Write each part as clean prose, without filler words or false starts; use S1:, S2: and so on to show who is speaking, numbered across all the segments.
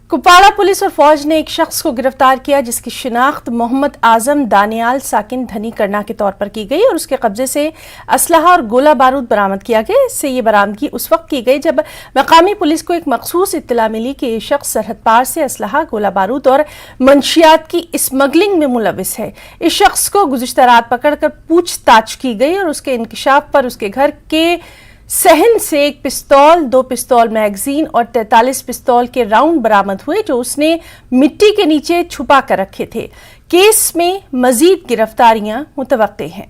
S1: Kupwara police और फौज ने एक शख्स को गिरफ्तार किया जिसकी शिनाख्त मोहम्मद आजम दानियाल साकिन धनी करना के तौर पर की गई और उसके कब्जे से असलहा और गोला बारूद बरामद किया गया। इससे ये बरामदगी उस वक्त की गई जब मकामी पुलिस को एक मखसूस इत्तला मिली कि ये शख्स सरहद पार से असलहा, गोला बारूद और मंशियात की स्मगलिंग में मुलविस है। इस शख्स को गुज़िश्ता रात पकड़कर पूछताछ की गई और उसके इंकिशाफ पर उसके घर के सहन से एक पिस्तौल, 2 पिस्तौल मैगजीन और 43 पिस्तौल के राउंड बरामद हुए जो उसने मिट्टी के नीचे छुपा कर रखे थे। केस में मजीद गिरफ्तारियां मुतवक्के हैं।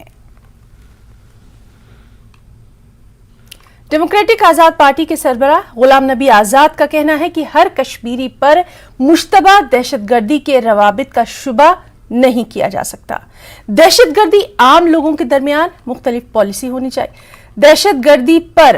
S1: डेमोक्रेटिक आजाद पार्टी के सरबराह गुलाम नबी आजाद का कहना है कि हर कश्मीरी पर मुश्तबा दहशतगर्दी के रवाबित का शुबा नहीं किया जा सकता। दहशतगर्दी आम लोगों के दरमियान मुख्तलिफ पॉलिसी होनी चाहिए। दहशतगर्दी पर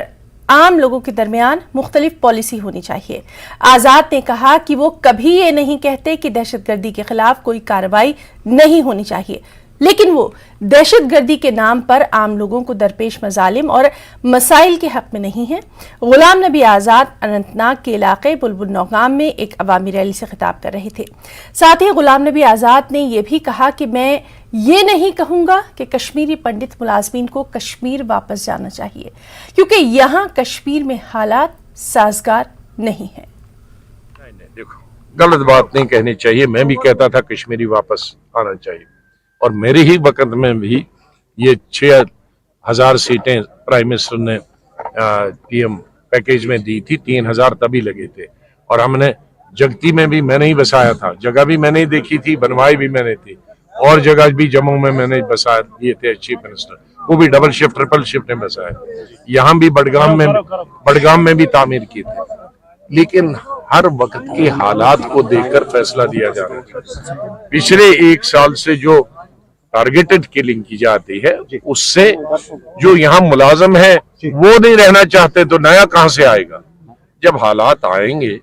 S1: आम लोगों के दरमियान मुख्तलिफ पॉलिसी होनी चाहिए। आजाद ने कहा कि वो कभी ये नहीं कहते कि दहशतगर्दी के खिलाफ कोई कार्रवाई नहीं होनी चाहिए, लेकिन वो दहशतगर्दी के नाम पर आम लोगों को दरपेश मजालिम और मसाइल के हक में नहीं है। गुलाम नबी आजाद अनंतनाग के इलाके बुलबुल नौगाम में एक अवामी रैली से खिताब कर रहे थे। साथ ही गुलाम नबी आजाद ने यह भी कहा कि मैं ये नहीं कहूंगा कि कश्मीरी पंडित मुलाजमीन को कश्मीर वापस जाना चाहिए, क्योंकि यहां कश्मीर में हालात साजगार नहीं है।
S2: देखो, गलत बात नहीं कहनी चाहिए। मैं भी कहता था कश्मीरी वापस आना चाहिए, और मेरे ही वक्त में भी ये 6,000 सीटें प्राइम मिनिस्टर ने पीएम पैकेज में दी थी। 3,000 तभी लगे थे, और हमने जगती में भी मैंने ही बसाया था। जगह भी मैंने ही देखी थी, बनवाई भी मैंने थी, और जगह भी जम्मू में मैंने बसा दिए थे चीफ मिनिस्टर, वो भी डबल शिफ्ट ट्रिपल शिफ्ट में बसाया। यहाँ भी बडगाम में भी तामीर की थी, लेकिन हर वक्त के हालात को देखकर फैसला दिया जा रहा है। पिछले 1 साल से जो टारगेटेड किलिंग की जाती है, उससे जो यहाँ मुलाजम है वो नहीं रहना चाहते, तो नया कहां से आएगा? जब हालात आएंगे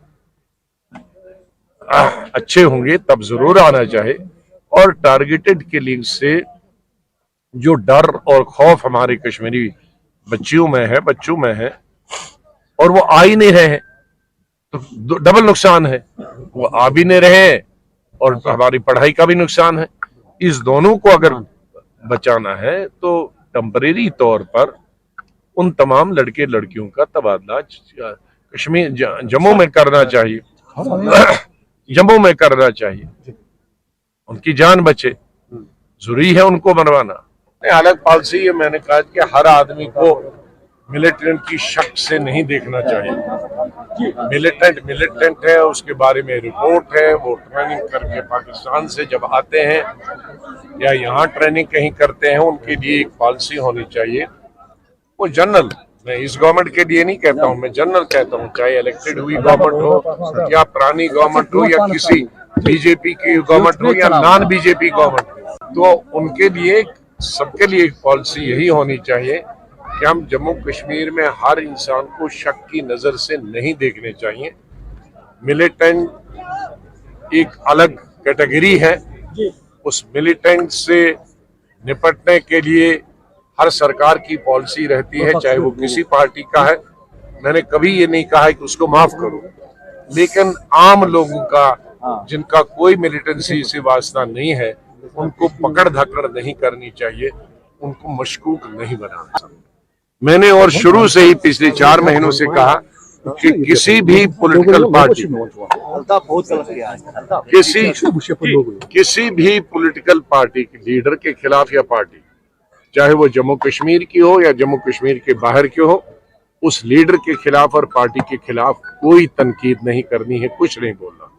S2: अच्छे होंगे तब जरूर आना चाहे। और टारगेटेड किलिंग से जो डर और खौफ हमारे कश्मीरी बच्चों में है और वो आ ही नहीं रहे हैं, तो डबल नुकसान है। वो आ भी नहीं रहे हैं और हमारी पढ़ाई का भी नुकसान है। इस दोनों को अगर बचाना है तो टेम्परेरी तौर पर उन तमाम लड़के लड़कियों का तबादला जम्मू में करना चाहिए। जम्मू में करना चाहिए, उनकी जान बचे, जरूरी है उनको बनवाना। अलग पॉलिसी है। मैंने कहा कि हर आदमी को मिलिटेंट की शक से नहीं देखना चाहिए। मिलिटेंट है, उसके बारे में रिपोर्ट है, वो ट्रेनिंग करके पाकिस्तान से जब आते हैं या यहाँ ट्रेनिंग कहीं करते हैं, उनके लिए एक पॉलिसी होनी चाहिए। वो जनरल, मैं इस गवर्नमेंट के लिए नहीं कहता हूँ, मैं जनरल कहता हूँ, चाहे इलेक्टेड हुई गवर्नमेंट हो या पुरानी गवर्नमेंट हो या किसी बीजेपी की गवर्नमेंट हो या नॉन बीजेपी गवर्नमेंट, तो उनके लिए सबके लिए एक पॉलिसी यही होनी चाहिए कि हम जम्मू कश्मीर में हर इंसान को शक की नजर से नहीं देखने चाहिए। मिलिटेंट एक अलग कैटेगरी है, उस मिलिटेंट से निपटने के लिए हर सरकार की पॉलिसी रहती है, चाहे वो किसी पार्टी का है। मैंने कभी ये नहीं कहा है कि उसको माफ करो, लेकिन आम लोगों का जिनका कोई मिलिटेंसी से वास्ता नहीं है, उनको पकड़ धकड़ नहीं करनी चाहिए, उनको मशकूक नहीं बनाना। मैंने और शुरू से ही पिछले 4 महीनों से कहा कि किसी भी पॉलिटिकल पार्टी, किसी भी पॉलिटिकल पार्टी के लीडर के खिलाफ या पार्टी, चाहे वो जम्मू कश्मीर की हो या जम्मू कश्मीर के बाहर की हो, उस लीडर के खिलाफ और पार्टी के खिलाफ कोई तनकीद नहीं करनी है, कुछ नहीं बोलना।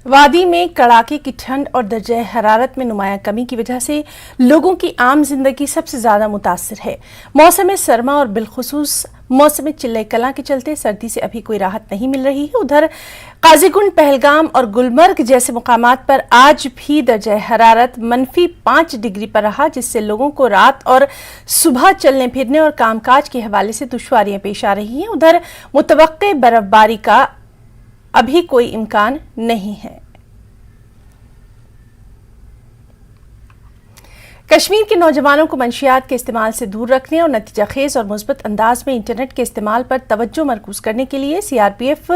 S1: वादी में कड़ाके की ठंड और दर्जे हरारत में नुमाया कमी की वजह से लोगों की आम जिंदगी सबसे ज्यादा मुतासिर है। मौसम सरमा और बिलखुसूस मौसम चिल्ले कलां के चलते सर्दी से अभी कोई राहत नहीं मिल रही है। उधर काजीगुंड, पहलगाम और गुलमर्ग जैसे मुकामात पर आज भी दर्जे हरारत -5 डिग्री पर रहा, जिससे लोगों को रात और सुबह चलने फिरने और कामकाज के हवाले से दुश्वारियां पेश आ रही हैं। उधर मुतवक्के बर्फबारी का अभी कोई इम्कान नहीं है। कश्मीर के नौजवानों को मंशियात के इस्तेमाल से दूर रखने और नतीजा खेज और मुस्बत अंदाज में इंटरनेट के इस्तेमाल पर तवज्जो मरकूज करने के लिए सीआरपीएफ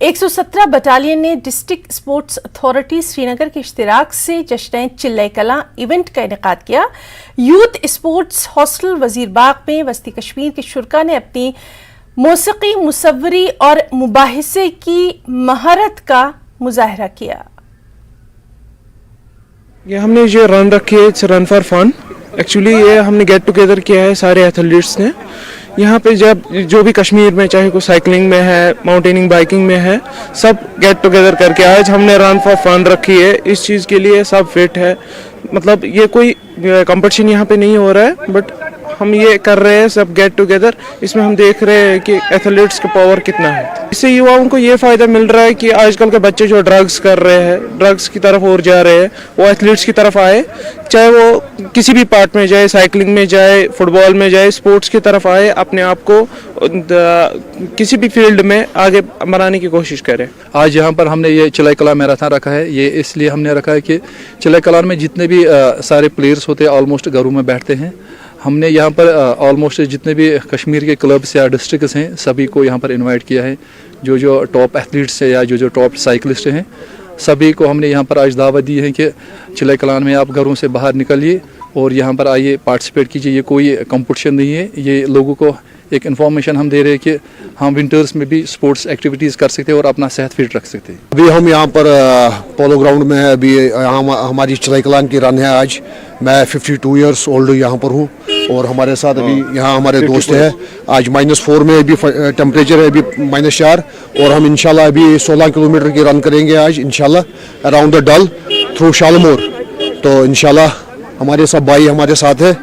S1: 117 बटालियन ने डिस्ट्रिक्ट स्पोर्ट्स अथॉरिटी श्रीनगर के इश्तिराक से जश्न चिल्ले कलां इवेंट का इनेकाद किया। यूथ स्पोर्ट्स हॉस्टल वजीरबाग में वस्ती कश्मीर के शुरका ने अपनी मौसीकी, मुसव्वरी और मुबाहिसे की महारत का मुजाहरा किया।
S3: ये हमने जो रन रखी है, it's run for fun. Actually ये हमने गेट टुगेदर किया है सारे एथलीट्स ने। यहाँ पे जब जो भी कश्मीर में चाहे कोई साइकिलिंग में है, माउंटेनिंग, बाइकिंग में है, सब गेट टुगेदर करके आज हमने रन फॉर फन रखी है। इस चीज़ के लिए सब फिट है। मतलब ये कोई कंपटीशन यहाँ पे नहीं हो रहा है, बट हम ये कर रहे हैं सब गेट टुगेदर। इसमें हम देख रहे हैं कि एथलीट्स का पावर कितना है। इससे युवाओं को ये फ़ायदा मिल रहा है कि आजकल के बच्चे जो ड्रग्स कर रहे हैं, ड्रग्स की तरफ और जा रहे हैं, वो एथलीट्स की तरफ आए, चाहे वो किसी भी पार्ट में जाए, साइकिलिंग में जाए, फुटबॉल में जाए, स्पोर्ट्स की तरफ आए, अपने आप को किसी भी फील्ड में आगे बनाने की कोशिश करें।
S4: आज यहाँ पर हमने ये चिल्लाई कलां मैराथन रखा है। ये इसलिए हमने रखा है कि चिल्लाई कलां में जितने भी सारे प्लेयर्स होते हैं ऑलमोस्ट घरों में बैठते हैं। हमने यहाँ पर ऑलमोस्ट जितने भी कश्मीर के क्लब्स या डिस्ट्रिक्ट्स हैं सभी को यहाँ पर इनवाइट किया है। जो टॉप एथलीट्स हैं या जो टॉप साइकिलिस्ट हैं सभी को हमने यहाँ पर आज दावत दी है कि चिल्लाई कलां में आप घरों से बाहर निकलिए और यहाँ पर आइए, पार्टिसिपेट कीजिए। ये कोई कंपटीशन नहीं है, ये लोगों को एक इन्फॉर्मेशन हम दे रहे हैं कि हम विंटर्स में भी स्पोर्ट्स एक्टिविटीज़ कर सकते हैं और अपना सेहत फिट रख सकते हैं।
S5: अभी हम यहाँ पर पोलो ग्राउंड में है। अभी हमारी चिल्लाई कलां की रन है आज। मैं 52 इयर्स ओल्ड यहाँ पर हूँ और हमारे साथ अभी यहाँ हमारे दोस्त हैं। आज -4 में अभी टेम्परेचर है, अभी -4, और हम इंशाल्लाह अभी 16 किलोमीटर की रन करेंगे आज इंशाल्लाह अराउंड द डल थ्रू शालमोर। तो इंशाल्लाह हमारे सब भाई हमारे साथ है,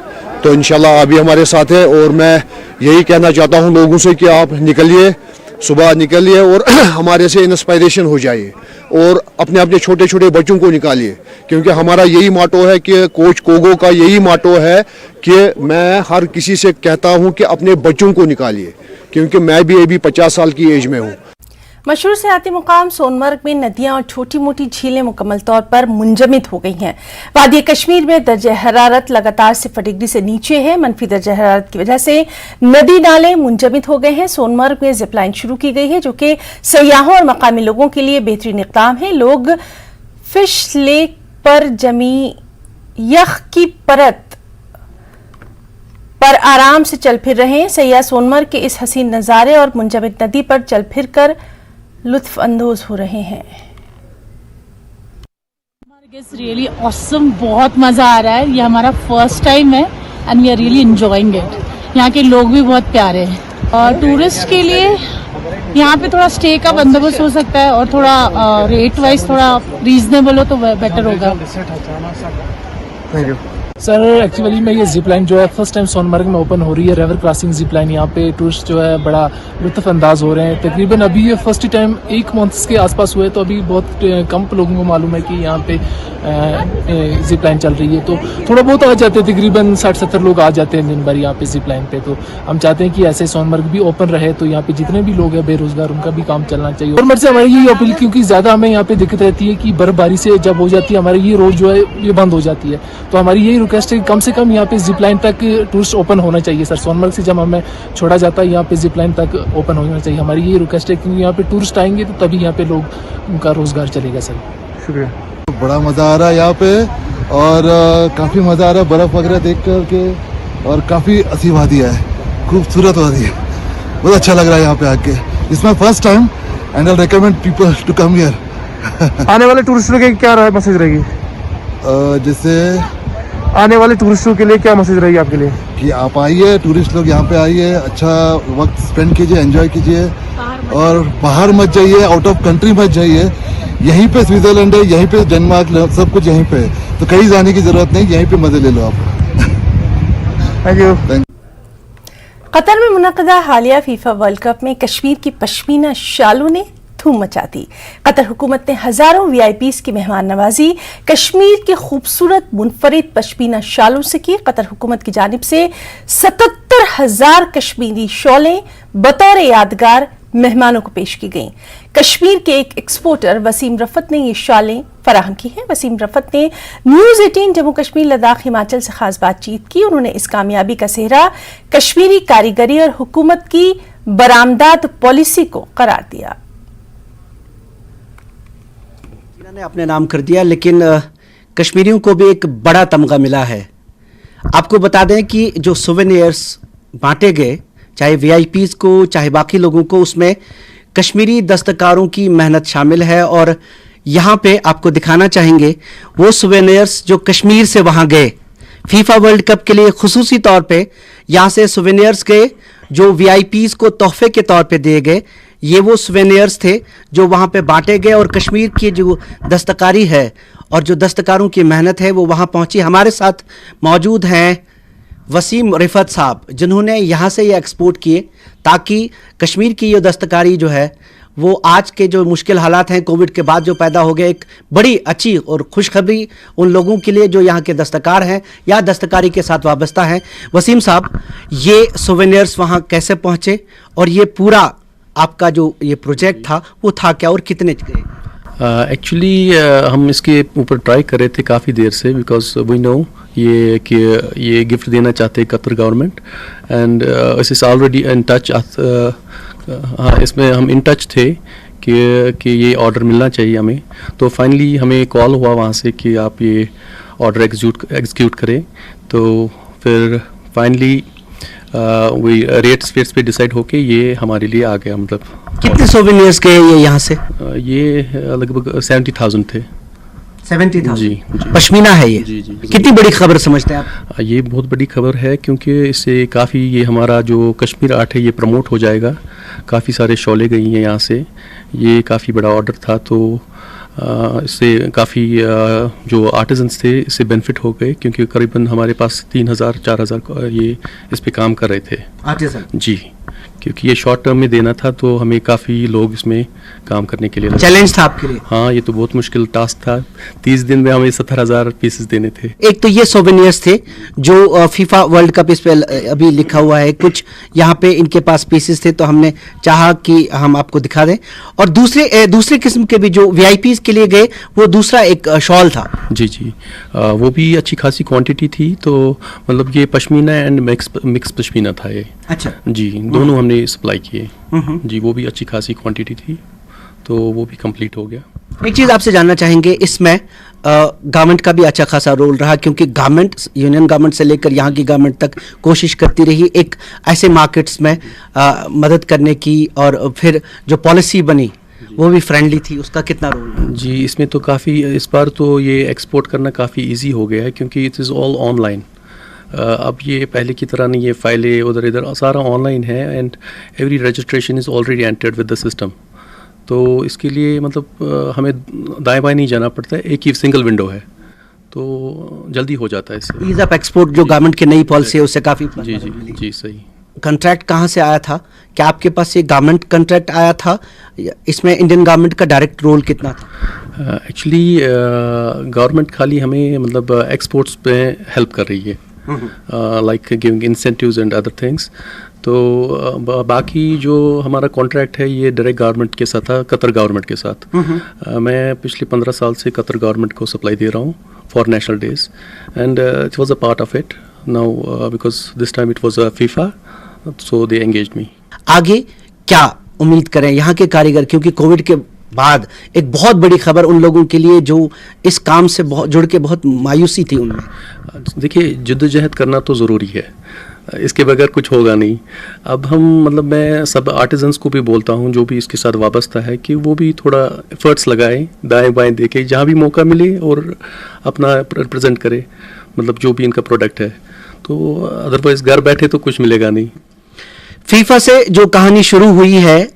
S5: तो इंशाल्लाह अभी हमारे साथ है। और मैं यही कहना चाहता हूँ लोगों से कि आप निकलिए, सुबह निकलिए और हमारे से इंस्पायरेशन हो जाइए और अपने अपने छोटे छोटे बच्चों को निकालिए, क्योंकि हमारा यही मोटो है कि कोच कोगो का यही मोटो है कि मैं हर किसी से कहता हूँ कि अपने बच्चों को निकालिए, क्योंकि मैं भी अभी 50 साल की एज में हूँ।
S1: मशहूर सियाती मुकाम सोनमर्ग में नदियां और छोटी मोटी झीलें मुकम्मल तौर पर मुंजमद हो गई हैं। वादी कश्मीर में दर्जे हरारत लगातार 0 डिग्री से नीचे है। मनफी दर्जे हरारत की वजह से नदी नाले मुंजमद हो गए हैं। सोनमर्ग में जिप लाइन शुरू की गई है जो कि सयाहों और मकामी लोगों के लिए बेहतरीन इक़दाम है। लोग फिश लेक पर जमी यख की परत पर आराम से चल फिर रहे हैं। सयाह सोनमर्ग के इस हसीन नज़ारे और मुंजमद नदी पर चल फिर कर लुत्फ अंदोज हो रहे हैं।
S6: रियली ऑसम, बहुत मजा आ रहा है। ये हमारा फर्स्ट टाइम है and we are really enjoying it. यहाँ के लोग भी बहुत प्यारे हैं और टूरिस्ट के लिए यहाँ पे थोड़ा स्टे का बंदोबस्त हो सकता है और थोड़ा रेट वाइज थोड़ा रीजनेबल हो तो बेटर होगा।
S3: Thank you
S7: sir. एक्चुअली में ये जिप लाइन जो है फर्स्ट टाइम सोनमर्ग में ओपन हो रही है, रिवर क्रॉसिंग जिप लाइन। यहाँ पे टूरिस्ट जो है बड़ा लुत्फ अंदाज हो रहे हैं। तकरीबन अभी ये फर्स्ट टाइम 1 मंथ के आसपास हुए, तो अभी बहुत कम लोगों को मालूम है कि यहाँ पे जिप लाइन चल रही है। तो थोड़ा बहुत आ जाते हैं, तकरीबन 60-70 लोग आ जाते हैं दिन भर यहाँ पे जिप लाइन पे। तो हम चाहते हैं कि ऐसे सोनमर्ग भी ओपन रहे, तो यहाँ पे जितने भी लोग हैं बेरोजगार उनका भी काम चलना चाहिए। गवर्नमेंट से हमारी यही अपील, क्योंकि ज़्यादा हमें यहाँ पे दिक्कत रहती है कि बर्फबारी से जब हो जाती है हमारी ये रोड जो है ये बंद हो जाती है। तो हमारी यही रिक्वेस्ट है कम से कम यहाँ पे जिप लाइन तक टूरिस्ट ओपन होना चाहिए सर। सोनमर्ग से जब हमें छोड़ा जाता है यहाँ पे जिप लाइन तक ओपन होना चाहिए। हमारी यही रिक्वेस्ट है, क्योंकि यहाँ पे टूरिस्ट आएंगे तो तभी यहाँ पे लोग उनका रोजगार चलेगा सर। शुक्रिया।
S8: बड़ा मज़ा आ रहा है यहाँ पे और काफ़ी मज़ा आ रहा है बर्फ़ वगैरह देख कर के, और काफ़ी अच्छी वादी है, खूबसूरत वादी है, बहुत अच्छा लग रहा है यहाँ पे आके। It's my first time and I recommend people to come here.
S3: आने वाले टूरिस्टों के क्या मैसेज रहेगी?
S8: जैसे
S3: आने वाले टूरिस्टों के लिए क्या मैसेज रहेगी आपके लिए?
S8: कि आप आइए, टूरिस्ट लोग यहाँ पे आइए, अच्छा वक्त स्पेंड कीजिए, एंजॉय कीजिए और बाहर मत जाइए, आउट ऑफ कंट्री मत जाइए। यहीं पे स्विट्जरलैंड है, यहीं पे डेनमार्क, सब कुछ यहीं पे, तो कहीं जाने की जरूरत नहीं, यहीं पे मजे ले लो आप।
S3: Thank you.
S1: कतर में मुनक़दा हालिया फीफा वर्ल्ड कप में कश्मीर की पश्मीना शालों ने धूम मचा दी। कतर हुकूमत ने हजारों वीआईपीज़ की मेहमान नवाजी कश्मीर के खूबसूरत मुनफरिद पश्मीना शालों से की। कतर हुकूमत की जानिब से 77,000 कश्मीरी शॉलें बतौर यादगार मेहमानों को पेश की गईं। कश्मीर के एक एक्सपोर्टर वसीम रफत ने ये शालें फराहम की हैं। वसीम रफत ने न्यूज़ 18 जम्मू कश्मीर लद्दाख हिमाचल से खास बातचीत की। उन्होंने इस कामयाबी का सेहरा कश्मीरी कारीगरी और हुकूमत की बरामदात पॉलिसी को करार दिया।
S9: इन्होंने अपने नाम कर दिया, लेकिन कश्मीरियों को भी एक बड़ा तमगा मिला है। आपको बता दें कि जो सोवेनियर्स बांटे गए, चाहे वीआईपीज को चाहे बाकी लोगों को, उसमें कश्मीरी दस्तकारों की मेहनत शामिल है। और यहाँ पे आपको दिखाना चाहेंगे वो सोवेनियर्स जो कश्मीर से वहाँ गए फीफा वर्ल्ड कप के लिए, खुसूसी तौर पे यहाँ से सोवेनियर्स गए जो वीआईपीज को तोहफे के तौर पे दिए गए। ये वो सोवेनियर्स थे जो वहाँ पे बांटे गए, और कश्मीर की जो दस्तकारी है और जो दस्तकारों की मेहनत है वो वहाँ पहुँची। हमारे साथ मौजूद हैं वसीम रिफत साहब, जिन्होंने यहाँ से ये एक्सपोर्ट किए ताकि कश्मीर की ये दस्तकारी जो है वो आज के जो मुश्किल हालात हैं कोविड के बाद जो पैदा हो गए, एक बड़ी अच्छी और खुशखबरी उन लोगों के लिए जो यहाँ के दस्तकार हैं या दस्तकारी के साथ वाबस्ता हैं। वसीम साहब, ये सोवेनियर्स वहाँ कैसे पहुँचे और ये पूरा आपका जो ये प्रोजेक्ट था वो था क्या और कितने गए?
S10: एक्चुअली हम इसके ऊपर ट्राई कर रहे थे काफ़ी देर से, बिकॉज वी नो ये कि ये गिफ्ट देना चाहते हैं Qatar government, and it is already in touch. हाँ, इसमें हम इन टच थे कि ये ऑर्डर मिलना चाहिए हमें। तो फाइनली हमें कॉल हुआ वहाँ से कि आप ये ऑर्डर एग्जीक्यूट करें। तो फिर फाइनली वही रेट्स फेट्स पे डिसाइड होके ये हमारे लिए आ गया। मतलब
S9: कितने सोवेनियर्स गए ये यहाँ से?
S10: ये लगभग 70,000 थे।
S9: 70,000?
S10: जी।
S9: पश्मीना है ये?
S10: जी।
S9: कितनी बड़ी खबर समझते हैं आप?
S10: ये बहुत बड़ी खबर है, क्योंकि इससे काफ़ी ये हमारा जो कश्मीर आर्ट है ये प्रमोट हो जाएगा। काफ़ी सारे शौले गई हैं यहाँ से, ये काफ़ी बड़ा ऑर्डर था। तो इससे काफ़ी जो आर्टिजन्स थे इससे बेनिफिट हो गए, क्योंकि करीबन हमारे पास 3,000-4,000 ये इस पे काम कर रहे थे
S9: आर्टिजन।
S10: जी, क्योंकि ये शॉर्ट टर्म में देना था, तो हमें काफ़ी लोग इसमें काम करने के लिए
S9: चैलेंज था आपके लिए?
S10: हाँ, ये तो बहुत मुश्किल टास्क था। 30 दिन में हमें 70,000 पीसेस देने थे।
S9: एक तो ये सोवेनियर्स थे जो फीफा वर्ल्ड कप इस पे अभी लिखा हुआ है, कुछ यहाँ पे इनके पास पीसेस थे, तो हमने चाहा कि हम आपको दिखा दें। और दूसरे किस्म के भी जो वीआईपीज के लिए गए, वो दूसरा एक शॉल था।
S10: जी, वो भी अच्छी खासी क्वांटिटी थी। तो मतलब ये पश्मीना एंड मिक्स पश्मीना था ये।
S9: अच्छा
S10: जी, दोनों हमने सप्लाई किए जी। वो भी अच्छी खासी क्वांटिटी थी, तो वो भी कंप्लीट हो गया।
S9: एक चीज़ आपसे जानना चाहेंगे, इसमें गवर्नमेंट का भी अच्छा खासा रोल रहा, क्योंकि गवर्नमेंट, यूनियन गवर्नमेंट से लेकर यहाँ की गवर्नमेंट तक कोशिश करती रही एक ऐसे मार्केट्स में मदद करने की, और फिर जो पॉलिसी बनी वो भी फ्रेंडली थी, उसका कितना रोल?
S10: जी, इसमें तो काफ़ी, इस बार तो ये एक्सपोर्ट करना काफ़ी इजी हो गया है, क्योंकि इट इज़ ऑल ऑनलाइन। अब ये पहले की तरह नहीं, ये फाइलें उधर इधर सारा ऑनलाइन है, and every registration is already entered with the system. तो इसके लिए मतलब हमें दाएं बाएं नहीं जाना पड़ता है, एक ही सिंगल विंडो है, तो जल्दी हो जाता है इससे।
S9: ईज ऑफ एक्सपोर्ट जो गवर्नमेंट की नई पॉलिसी है उससे काफ़ी
S10: जी सही।
S9: कंट्रैक्ट कहाँ से आया था? क्या आपके पास ये गवर्नमेंट कंट्रैक्ट आया था? इसमें इंडियन गवर्नमेंट का डायरेक्ट रोल कितना था?
S10: एक्चुअली गवर्नमेंट खाली हमें मतलब एक्सपोर्ट्स पे हेल्प कर रही है, like giving incentives and other things. तो बाकी जो हमारा कॉन्ट्रैक्ट है ये डायरेक्ट गवर्नमेंट के साथ था, कतर गवर्नमेंट के साथ। मैं पिछले 15 साल से कतर गवर्नमेंट को सप्लाई दे रहा हूँ for national days, and it was a part of it now, because this time it was FIFA, so they engaged me.
S9: आगे क्या उम्मीद करें यहाँ के कारीगर, क्योंकि कोविड के बाद एक बहुत बड़ी खबर उन लोगों के लिए जो इस काम से बहुत जुड़ के बहुत मायूसी थी उनमें?
S10: देखिए, जद्दोजहद करना तो ज़रूरी है, इसके बगैर कुछ होगा नहीं। अब हम मतलब मैं सब आर्टिजन्स को भी बोलता हूँ जो भी इसके साथ वाबस्ता है, कि वो भी थोड़ा एफर्ट्स लगाएं, दाएं बाएं देखें, जहाँ भी मौका मिले और अपना रिप्रेजेंट करें, मतलब जो भी इनका प्रोडक्ट है। तो अदरवाइज घर बैठे तो कुछ मिलेगा नहीं।
S9: फीफा से जो कहानी शुरू हुई है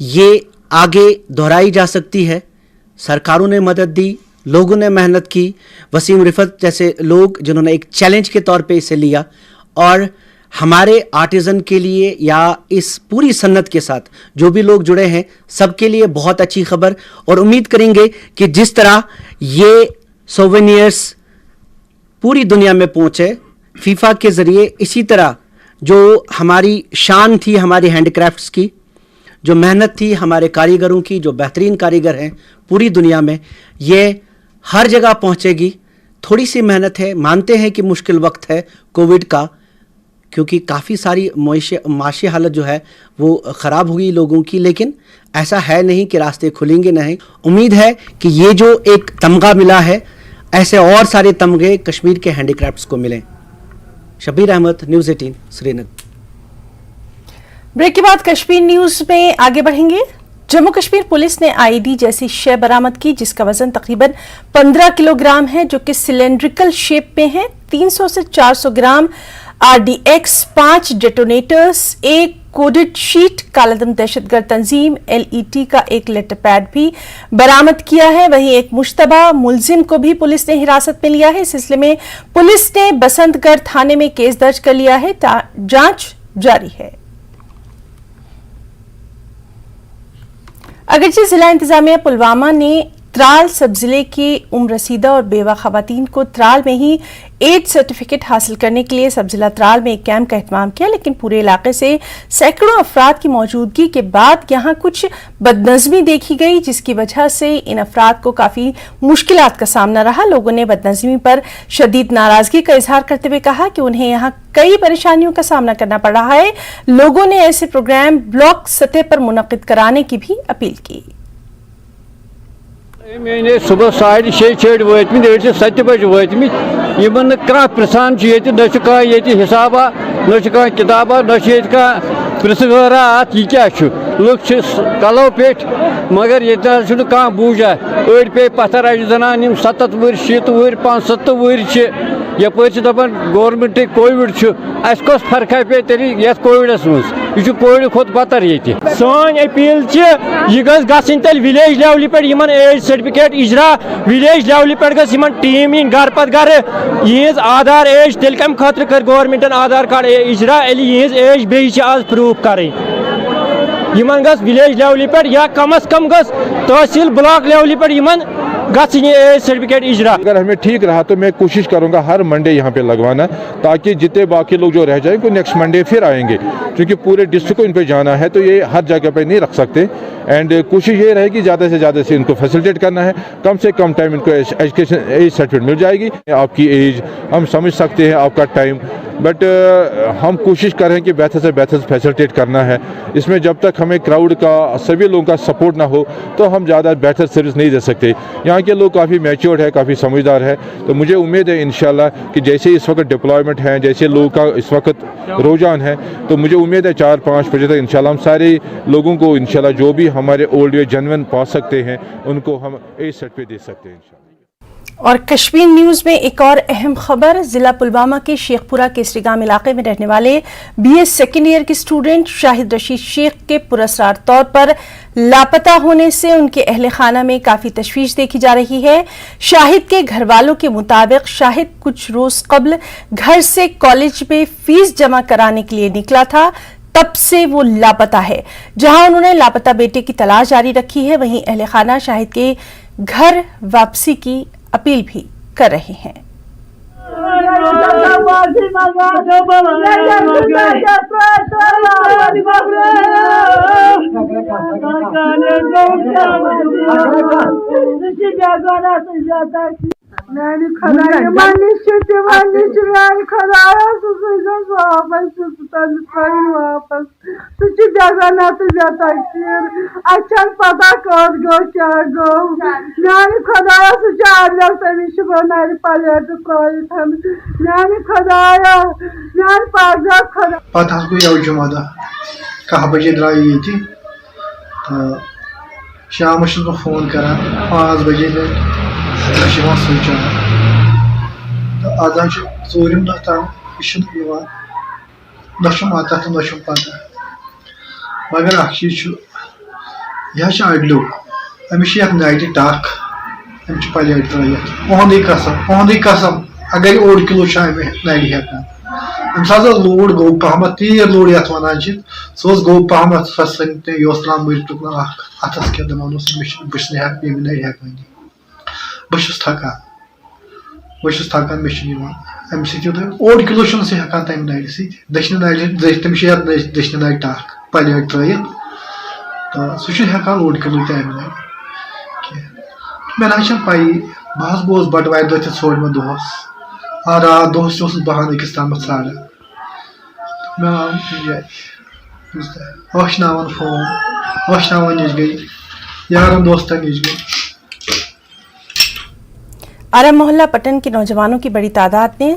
S9: ये आगे दोहराई जा सकती है। सरकारों ने मदद दी, लोगों ने मेहनत की, वसीम रिफत जैसे लोग जिन्होंने एक चैलेंज के तौर पे इसे लिया, और हमारे आर्टिजन के लिए या इस पूरी सन्नत के साथ जो भी लोग जुड़े हैं सबके लिए बहुत अच्छी खबर। और उम्मीद करेंगे कि जिस तरह ये सोवेनियर्स पूरी दुनिया में पहुंचे फीफा के ज़रिए, इसी तरह जो हमारी शान थी हमारी हैंडक्राफ्ट्स की, जो मेहनत थी हमारे कारीगरों की, जो बेहतरीन कारीगर हैं पूरी दुनिया में, ये हर जगह पहुंचेगी। थोड़ी सी मेहनत है, मानते हैं कि मुश्किल वक्त है कोविड का, क्योंकि काफ़ी सारी माशी हालत जो है वो ख़राब हुई लोगों की, लेकिन ऐसा है नहीं कि रास्ते खुलेंगे नहीं। उम्मीद है कि ये जो एक तमगा मिला है, ऐसे और सारे तमगे कश्मीर के हैंडीक्राफ्ट्स को मिलें। शबीर अहमद, न्यूज़ 18, श्रीनगर।
S1: ब्रेक के बाद कश्मीर न्यूज में आगे बढ़ेंगे। जम्मू कश्मीर पुलिस ने आईडी जैसी शय बरामद की जिसका वजन तकरीबन 15 किलोग्राम है, जो कि सिलेंड्रिकल शेप में है। 300 से 400 ग्राम RDX, 5 डेटोनेटर्स, एक कोडेड शीट, कालादम दहशतगर्द तंजीम LET का एक लेटर पैड भी बरामद किया है। वहीं एक मुश्तबा मुलजिम को भी पुलिस ने हिरासत में लिया है। इस सिलसिले में पुलिस ने बसंतगढ़ थाने में केस दर्ज कर लिया है, जांच जारी है। अगरचे जिला इंतजामिया पुलवामा ने त्राल सब जिले के उम्र रसीदा और बेवा खवातीन को त्राल में ही एड्स सर्टिफिकेट हासिल करने के लिए सब जिला त्राल में एक कैंप का एहतमाम किया, लेकिन पूरे इलाके से सैकड़ों अफराद की मौजूदगी के बाद यहां कुछ बदनज़मी देखी गई, जिसकी वजह से इन अफराद को काफी मुश्किलात का सामना रहा। लोगों ने बदनज़मी पर शदीद नाराजगी का इजहार करते हुए कहा कि उन्हें यहाँ कई परेशानियों का सामना करना पड़ रहा है। लोगों ने ऐसे प्रोग्राम ब्लॉक सतह पर मुनक्किद कराने की भी अपील की।
S11: मैंने सुबह 6:30 वतमित 7 बजे वतमित इन कह प्रसान न हिसाबा न किताबा न प्रिसगरा अत यह क्या लुक कलो पे मगर ये कह बूझा अड़ पे पत्थर अज जनान 70 वुर 60 वुर 75 वुर यपर दपान गवर्नमेंट कोविड अस कस फर्क पे तेल ये कोविडस मज यह कोविड खुद बतर ये सन अपील यह गल तेल विलेज लेवल पे एज सर्टिफिकेट इजरा विलेज लेवल पे गन टीम इन घर पत घर यहज आधार एज तेल कम खतर कर गवर्नमेंटन आधार कार्ड इजरा यहज एज बे आज प्रूफ कर विलेज लेवल पे या कम अज कम तहसील ब्लॉक लेवल पे एज सर्टिफिकेट इजरा।
S12: अगर हमें ठीक रहा तो मैं कोशिश करूंगा हर मंडे यहाँ पे लगवाना, ताकि जितने बाकी लोग जो रह जाएंगे नेक्स्ट मंडे फिर आएंगे, क्योंकि पूरे डिस्ट्रिक्ट को इन पे जाना है तो ये हर जगह पे नहीं रख सकते। एंड कोशिश ये रहेगी ज़्यादा से इनको फैसिलिटेट करना है, कम से कम टाइम इनको एजुकेशन एज सर्टिफिकेट मिल जाएगी। आपकी एज हम समझ सकते हैं, आपका टाइम, बट हम कोशिश कर रहे हैं कि बेहतर से बेहतर फैसिलिटेट करना है। इसमें जब तक हमें क्राउड का सभी लोगों का सपोर्ट ना हो तो हम ज़्यादा बेहतर सर्विस नहीं दे सकते। यहाँ के लोग काफ़ी मैच्योर्ड है, काफ़ी समझदार है, तो मुझे उम्मीद है इंशाल्लाह कि जैसे इस वक्त डिप्लॉयमेंट है, जैसे लोगों का इस वक्त रुझान है, तो मुझे उम्मीद है 4-5 बजे तक इंशाल्लाह हम सारे लोगों को इंशाल्लाह जो भी हमारे ओल्ड एज जेन्युइन पा सकते हैं उनको हम एज सर्टिफिकेट दे सकते हैं इंशाल्लाह।
S1: और कश्मीर न्यूज में एक और अहम खबर, जिला पुलवामा के शेखपुरा केसरीगाम इलाके में रहने वाले BS सेकेंड ईयर के स्टूडेंट शाहिद रशीद शेख के पुरस्कार तौर पर लापता होने से उनके अहले खाना में काफी तशवीश देखी जा रही है। शाहिद के घर वालों के मुताबिक शाहिद कुछ रोज कबल घर से कॉलेज में फीस जमा कराने के लिए निकला था, तब से वो लापता है। जहां उन्होंने लापता बेटे की तलाश जारी रखी है, वहीं अहले खाना शाहिद के घर वापसी की अपील भी कर रहे हैं।
S13: अच्छा पता कर गो क्या गो नानी खुदाया सुचार तमिश गो नानी पलेट नानी खुदाया नानी पाजा खुदा
S14: पता गो यव जुमादा कह बजे द्राय ये शाम फोन कर 5 बजे गए स्विच ऑन तो आज ूरम दह तम यह नशम आता तो नशम पता मगर अ चीज यह अडलो अमिश नाइट टाक अम पलेट त्रित कसम अगर ओड किलो नड़ हेकान अम्स लोड गो पहम तीर लोड ये वन सह गो पहम सलाम मरिटुक अथस क्या दपान बस नड़ हेकान बस थकान मे अम ओड किलो हेकान तम नड़ दचन नड़ तमिश दचन नड़ टाक पलेट त्रित तो सह हेकान 1 किलो तक मिल मे पाई बह गोस बटवार दह छोड़ मे दोहस रात दोहस बहान अकिस तम ाड़ा मे आवन फोन आवन नश गई यारन दोस्तन नश गई।
S1: आरा मोहल्ला पटन के नौजवानों की बड़ी तादाद ने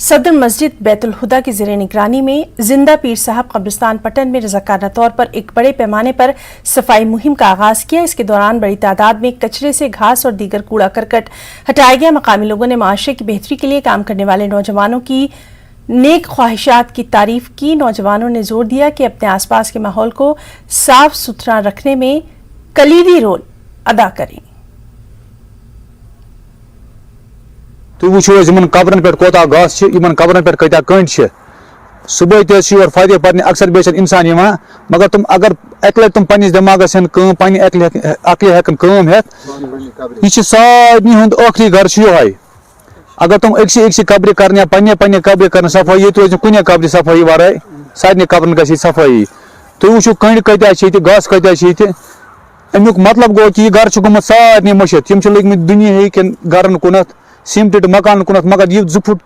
S1: सदर मस्जिद बैतुल हुदा की ज़ेरे निगरानी में जिंदा पीर साहब कब्रिस्तान पटन में रज़ाकाराना तौर पर एक बड़े पैमाने पर सफाई मुहिम का आगाज किया। इसके दौरान बड़ी तादाद में कचरे से घास और दीगर कूड़ा करकट हटाया गया। मकामी लोगों ने माशरे की बेहतरी के लिए काम करने वाले नौजवानों की नेक ख्वाहिशात की तारीफ की। नौजवानों ने जोर दिया कि अपने आसपास के माहौल को साफ सुथरा रखने में कलीदी रोल अदा करें।
S15: तुम वो कबरन पे कोता घास कबरन पे कत्या कंड सुबह तौर फायदे पड़ने अक्सर बेचन इंसान मगर तुम अगर अकल तुम पन्निस दिमागस पे अकल हेकन हेत यह सारे हूं आखिरी घर ये अगर तुम एक कब्र कर पे कब्र कर सफाई ये कुन कब्र सफाई वर सारे कब्रन ग सफाई तुम वो कंड कत्या घास कत्या अमुक मतलब गो कि यह घर गुत सारे मशित लग दुनिया कन गरन कुन सीमेंटेड मकान कुन मगर यह 2 फुट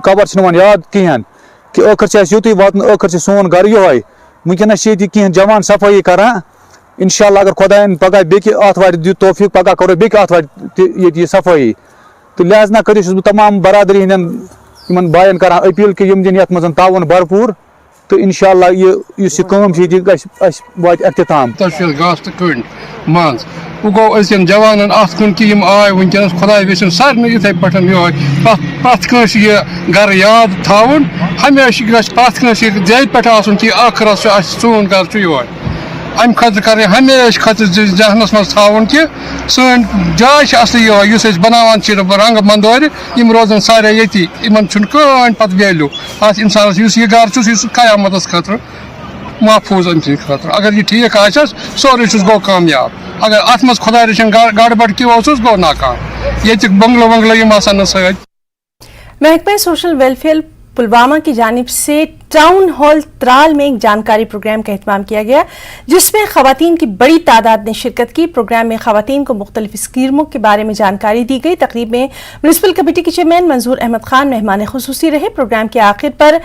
S15: कबर याद कहें कि आखिर युत वात आखिर सोन घर ये वनकस कह जवान सफाई करान इंशाल्लाह अगर खुदायन पगह बे आतवार दी तौफीक पगह करो बे आतवार ये सफाई तो लिहाजा कर तमाम बरादरी हंदन बायन कर अपील कि दिन ये मज ताउन भरपूर तो इंशाल्लाह ये वात अख्तिताम
S16: घास तो कंड मज वो गो अजन जवान अत कुन कि आय वनकस खुदा वेसन सारे इथे पे प्रत कस यह घर याद थावन हमेशा गस प्रत कस दिल पे कि आखिरत सोन घर ये अम खत कर हमेशा खत जहनस मज थावन कि सन जाय असली बनावान रंग मंदोर यम रोजन सारे ये कह पे वैल्यू अत इंसानस यह घर कयामत खतर महफूज अम खतर अगर यह ठीक सोरे गो कामयाब अगर अत मज खुदा रचन गड़बड़ कि गो नाकाम ये बंगलो वंगलो यम सत।
S1: महकमा सोशल वेलफेयर पुलवामा की जानिब से टाउन हॉल त्राल में एक जानकारी प्रोग्राम का एहतमाम किया गया जिसमें खवातीन की बड़ी तादाद ने शिरकत की। प्रोग्राम में खवातीन को मुख्तलिफ स्कीमों के बारे में जानकारी दी गई। तकरीब में म्युनिसिपल कमेटी के चेयरमैन मंजूर अहमद खान मेहमान खुसूसी रहे। प्रोग्राम के आखिर पर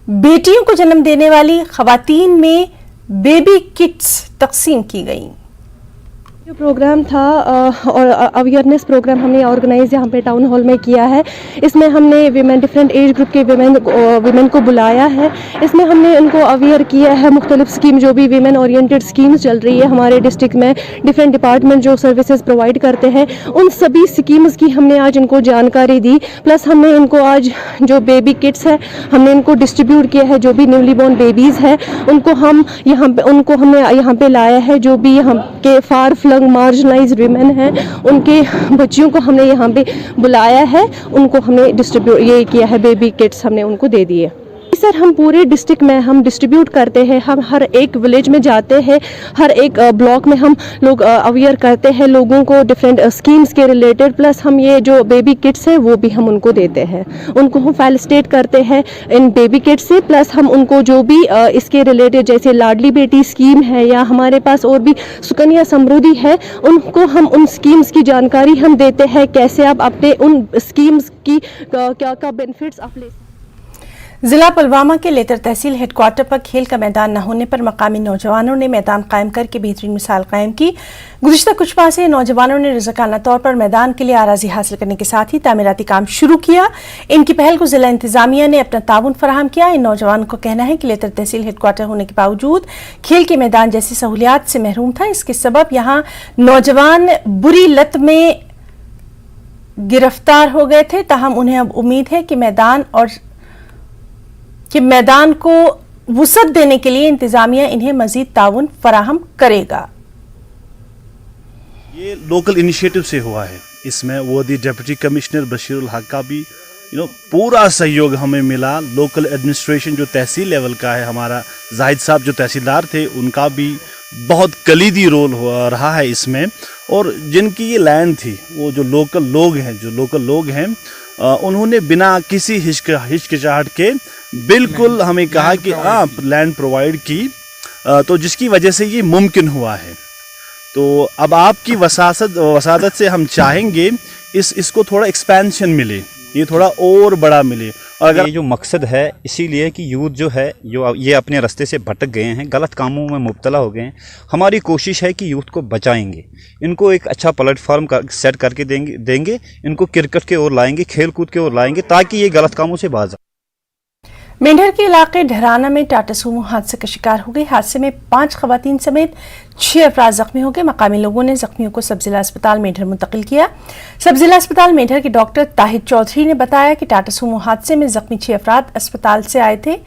S1: बेटियों को जन्म देने वाली खवातीन में बेबी किट्स तकसीम की गई।
S17: जो प्रोग्राम था और अवेयरनेस प्रोग्राम हमने ऑर्गेनाइज यहाँ पे टाउन हॉल में किया है। इसमें हमने वीमेन डिफरेंट एज ग्रुप के वीमेन को बुलाया है। इसमें हमने उनको अवेयर किया है मुख्तलिफ स्कीम जो भी वीमेन ओरिएंटेड स्कीम्स चल रही है हमारे डिस्ट्रिक्ट में। डिफरेंट डिपार्टमेंट जो सर्विसेज प्रोवाइड करते हैं उन सभी स्कीम्स की हमने आज इनको जानकारी दी। प्लस हमने इनको आज जो बेबी किट्स है हमने इनको डिस्ट्रीब्यूट किया है। जो भी न्यूली बॉर्न बेबीज़ है उनको हम यहाँ पे हमने यहाँ पे लाया है। जो भी यहाँ के फार मार्जिनलाइज्ड वीमेन हैं उनके बच्चियों को हमने यहाँ पे बुलाया है। उनको हमने डिस्ट्रीब्यूट ये किया है, बेबी किट्स हमने उनको दे दिए। सर हम पूरे डिस्ट्रिक्ट में हम डिस्ट्रीब्यूट करते हैं। हम हर एक विलेज में जाते हैं, हर एक ब्लॉक में हम लोग अवेयर करते हैं लोगों को डिफरेंट स्कीम्स के रिलेटेड। प्लस हम ये जो बेबी किट्स है वो भी हम उनको देते हैं। उनको हम फेलिसिटेट करते हैं इन बेबी किट्स से। प्लस हम उनको जो भी इसके रिलेटेड जैसे लाडली बेटी स्कीम है या हमारे पास और भी सुकन्या समृद्धि है उनको हम उन स्कीम्स की जानकारी हम देते हैं कैसे आप अपने उन स्कीम्स की क्या बेनिफिट्स आप ले।
S1: जिला पुलवामा के लेतर तहसील हेडक्वार्टर पर खेल का मैदान न होने पर मकामी नौजवानों ने मैदान कायम करके बेहतरीन मिसाल कायम की। गुज़िश्ता कुछ माह से नौजवानों ने रज़ाकाराना तौर पर मैदान के लिए आराजी हासिल करने के साथ ही तामीराती काम शुरू किया। इनकी पहल को जिला इंतजामिया ने अपना ताउन फराहम किया। इन नौजवानों का कहना है कि लेतर तहसील हेडक्वार्टर होने के बावजूद खेल के मैदान जैसी सहूलियात से महरूम था। इसके सबब यहाँ नौजवान बुरी लत में गिरफ्तार हो गए थे। ताहम उन्हें अब उम्मीद है कि मैदान को वुसअत देने के लिए इंतजामिया इन्हें मजीद ताउन फराहम करेगा।
S18: ये लोकल इनिशिएटिव से हुआ है। इसमें वोदी डिप्टी कमिश्नर बशीरुल हक का भी पूरा सहयोग हमें मिला। लोकल एडमिनिस्ट्रेशन जो तहसील लेवल का है, हमारा जाहिद साहब जो तहसीलदार थे उनका भी बहुत कलीदी रोल रहा है इसमें। और जिनकी ये लैंड थी वो जो लोकल लोग हैं उन्होंने बिना किसी हिचकिचाहट के बिल्कुल हमें कहा कि आप लैंड प्रोवाइड की। तो जिसकी वजह से ये मुमकिन हुआ है। तो अब आपकी वसादत से हम चाहेंगे इसको थोड़ा एक्सपेंशन मिले, ये थोड़ा और बड़ा मिले। और अगर
S19: ये जो मकसद है इसीलिए कि यूथ जो है जो ये अपने रास्ते से भटक गए हैं, गलत कामों में मुब्तला हो गए हैं, हमारी कोशिश है कि यूथ को बचाएंगे, इनको एक अच्छा प्लेटफॉर्म सेट करके देंगे, इनको क्रिकेट के ओर लाएंगे, खेल कूद के ओर लाएंगे, ताकि ये गलत कामों से बाज आए।
S1: मेंढर के इलाके ढराना में टाटा सूमो हादसे का शिकार हो गई। हादसे में 5 खवातीन समेत 6 अफराद जख्मी हो गए। मकामी लोगों ने जख्मियों को सब जिला अस्पताल मेंढर मुंतकिल किया। सब जिला अस्पताल मेंढर के डॉक्टर ताहिर चौधरी ने बताया कि टाटा सूमो हादसे में जख्मी 6 अफराद अस्पताल से आए थे।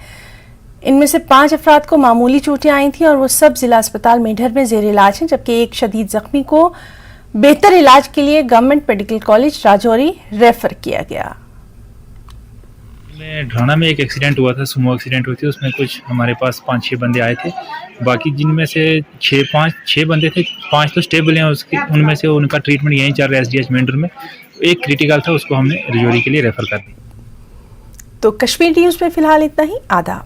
S1: इनमें से 5 अफराद को मामूली चोटें आई थी और वो सब जिला अस्पताल मेंढर में जेर इलाज हैं, जबकि एक शदीद जख्मी को बेहतर इलाज के लिए government medical college Rajouri refer किया गया।
S20: ढाना में एक एक्सीडेंट हुआ था, सुमो एक्सीडेंट हुई थी, उसमें कुछ हमारे पास 5-6 बंदे आए थे। बाकी जिनमें से 6 बंदे थे, 5 तो स्टेबल हैं, उसके उनमें से उनका ट्रीटमेंट यहीं चल रहा है SDH मेंढर में। एक क्रिटिकल था, उसको हमने राजौरी के लिए रेफर कर दिया।
S1: तो कश्मीर न्यूज़ में फिलहाल इतना ही। आदाब।